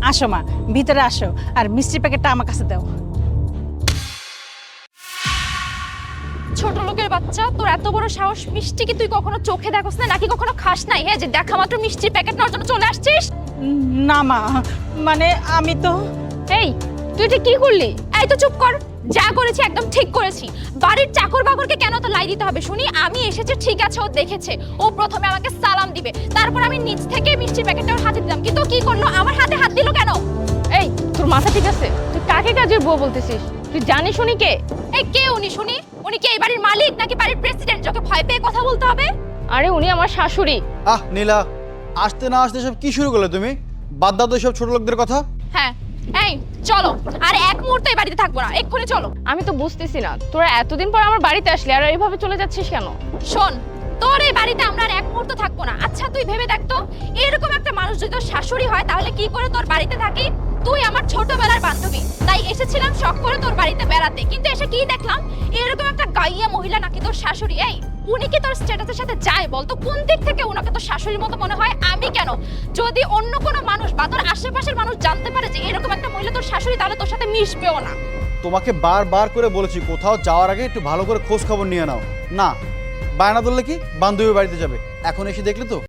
আসো মা, ভিতরে আসো, আর মিষ্টির প্যাকেটটা আমার কাছে দাও। ছোট লোকের বাচ্চা, তোর এত বড় সাহস! মিষ্টি কি তুই কখনো চোখে দেখোস না নাকি কখনো খাস নাই? হ্যাঁ, যে দেখা মাত্র মিষ্টির প্যাকেট নেওয়ার জন্য চলে আসছিস? না মা, মানে আমি তো এই, তুই এটা কি করলি? এই তো চুপ কর। যা করেছি একদম ঠিক করেছি। বাড়ির চাকর বাকরকে কেন তো লাই দিতে হবে শুনি? আমি এসেছি ঠিক আছে, ও দেখেছে, ও প্রথমে আমাকে সালাম দিবে, তারপর আমি নিচ থেকে মিষ্টির প্যাকেটটা ওর হাতে দিলাম, কিন্তু ও কি করলো? আমার হাতে হাত দিল কেন? এই, তোর মাথা ঠিক আছে? তুই কাকে কাজের বউ বলতেছিস? তুই জানিস উনি কে? এই কে উনি শুনি? উনি কি এই বাড়ির মালিক নাকি বাড়ির প্রেসিডেন্ট, যাকে ভয় পেয়ে কথা বলতে হবে? আরে উনি আমার শাশুড়ি। নীলা, আসতে না আসতে সব কি শুরু করলে তুমি? বাদ দাও তো সব ছোট লোকদের কথা। হ্যাঁ, এই চলো, আর এক মুহূর্তে এই বাড়িতে থাকবো না, এক্ষুনি চলো। আমি তো বুঝতেছি না, তোরা এতদিন পর আমার বাড়িতে আসলি আর এইভাবে চলে যাচ্ছিস কেন? শোন, তোর এই বাড়িতে আমরা আর এক মুহূর্ত থাকবো না। আচ্ছা তুই ভেবে দেখ তো, এরকম একটা মানুষ যদি তোর শাশুড়ি হয় তাহলে কি করে তোর বাড়িতে থাকি? তুই আমার ছোটবেলার বান্ধবী, তাই এসেছিলাম শখ করে তোর বাড়িতে বেড়াতে, কিন্তু এসে কি দেখলাম? এরকম একটা গাইয়া মহিলা নাকি তোর শাশুড়ি। এই, উনি কি তোর স্ট্যাটাসের সাথে যায় বলতো? কোন দিক থেকে ওনাকে তোর শাশুড়ির মতো মনে হয়? আমি কেন? যদি অন্য কোনো মানুষ বা তোর আশেপাশের মানুষ জানতে পারে যে এরকম একটা মহিলা তোর শাশুড়ি, তাহলে তোর সাথে মিশবেও না। তোমাকে বারবার করে বলেছি কোথাও যাওয়ার আগে একটু ভালো করে খোঁজ খবর নিয়ে নাও। না, বায়না ধরলে কি বান্ধবীর বাড়িতে যাবে, এখন এসে দেখলে তো